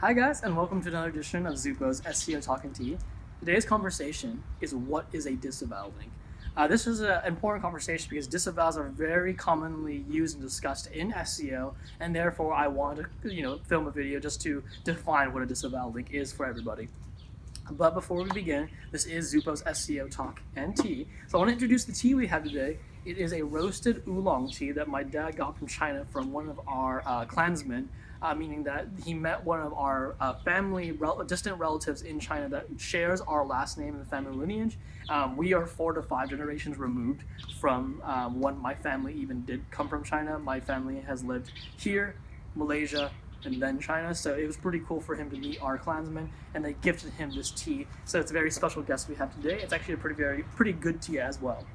Hi guys, and welcome to another edition of Zupo's SEO Talking Tea. Today's conversation is what is a disavow link. This is an important conversation because disavows are very commonly used and discussed in SEO, and therefore I want to, film a video just to define what a disavow link is for everybody. But before we begin, this is Zupo's SEO Talk and Tea. So I want to introduce the tea we have today. It is a roasted oolong tea that my dad got from China from one of our clansmen, meaning that he met one of our distant relatives in China that shares our last name in the family lineage. We are 4 to 5 generations removed from when my family even did come from China. My family has lived here, Malaysia, and then China, so it was pretty cool for him to meet our clansmen, and they gifted him this tea. So it's a very special guest we have today. It's actually a pretty good tea as well.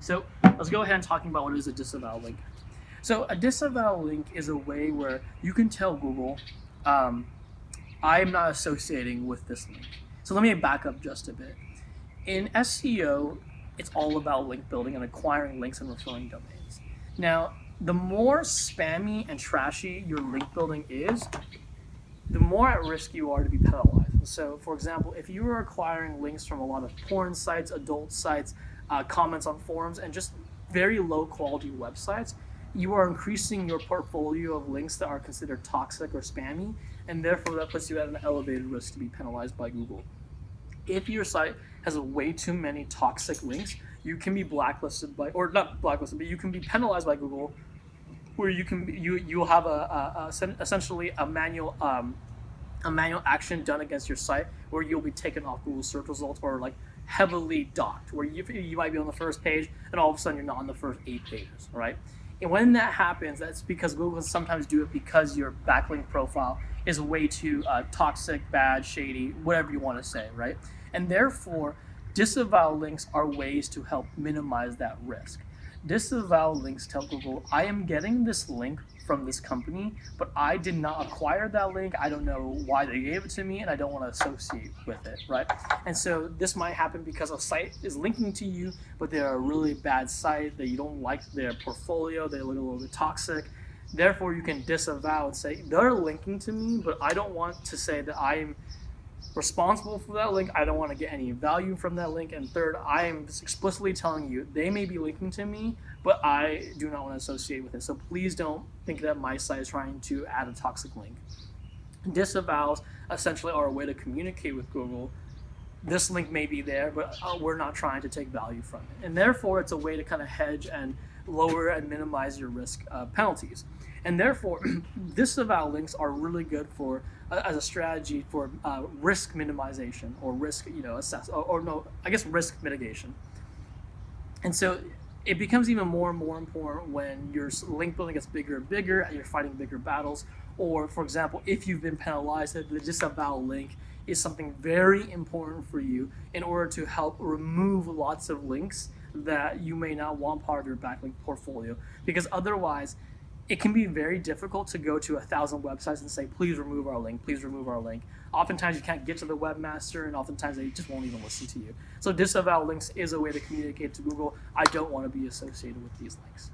So let's go ahead and talking about what is a disavow link. So a disavow link is a way where you can tell Google, I'm not associating with this link. So let me back up just a bit. In SEO, it's all about link building and acquiring links and referring domains. Now, the more spammy and trashy your link building is, the more at risk you are to be penalized. So, for example, if you are acquiring links from a lot of porn sites, adult sites, comments on forums, and just very low quality websites, you are increasing your portfolio of links that are considered toxic or spammy, and therefore that puts you at an elevated risk to be penalized by Google. If your site has way too many toxic links, you can be blacklisted by, or not blacklisted, but you can be penalized by Google, where you'll have essentially a manual action done against your site, where you'll be taken off Google search results or like heavily docked, where you might be on the first page and all of a sudden you're not on the first 8 pages, right? And when that happens, that's because Google can sometimes do it because your backlink profile is way too toxic, bad, shady, whatever you want to say, right? And therefore, disavow links are ways to help minimize that risk. Disavow links tell Google, I am getting this link from this company, but I did not acquire that link. I don't know why they gave it to me, and I don't want to associate with it, right? And so this might happen because a site is linking to you, but they're a really bad site, that you don't like their portfolio, they look a little bit toxic. Therefore, you can disavow and say, they're linking to me, but I don't want to say that I'm responsible for that link. I don't want to get any value from that link. And third, I am explicitly telling you they may be linking to me, but I do not want to associate with it. So please don't think that my site is trying to add a toxic link. Disavows essentially are a way to communicate with Google. This link may be there, but we're not trying to take value from it. And therefore, it's a way to kind of hedge and lower and minimize your risk penalties. And therefore, disavow links are really good for as a strategy for risk minimization or risk, risk mitigation. And so it becomes even more and more important when your link building gets bigger and bigger and you're fighting bigger battles. Or, for example, if you've been penalized, the disavow link is something very important for you in order to help remove lots of links that you may not want part of your backlink portfolio. Because otherwise, it can be very difficult to go to 1,000 websites and say, please remove our link, please remove our link. Oftentimes you can't get to the webmaster, and oftentimes they just won't even listen to you. So disavow links is a way to communicate to Google, I don't want to be associated with these links.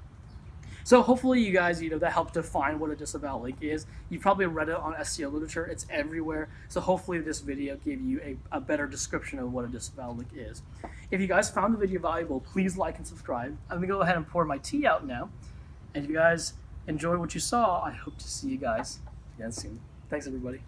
So hopefully you guys, that helped define what a disavow link is. You've probably read it on SEO literature, it's everywhere. So hopefully this video gave you a better description of what a disavow link is. If you guys found the video valuable, please like and subscribe. I'm gonna go ahead and pour my tea out now. And if you guys enjoyed what you saw, I hope to see you guys again soon. Thanks, everybody.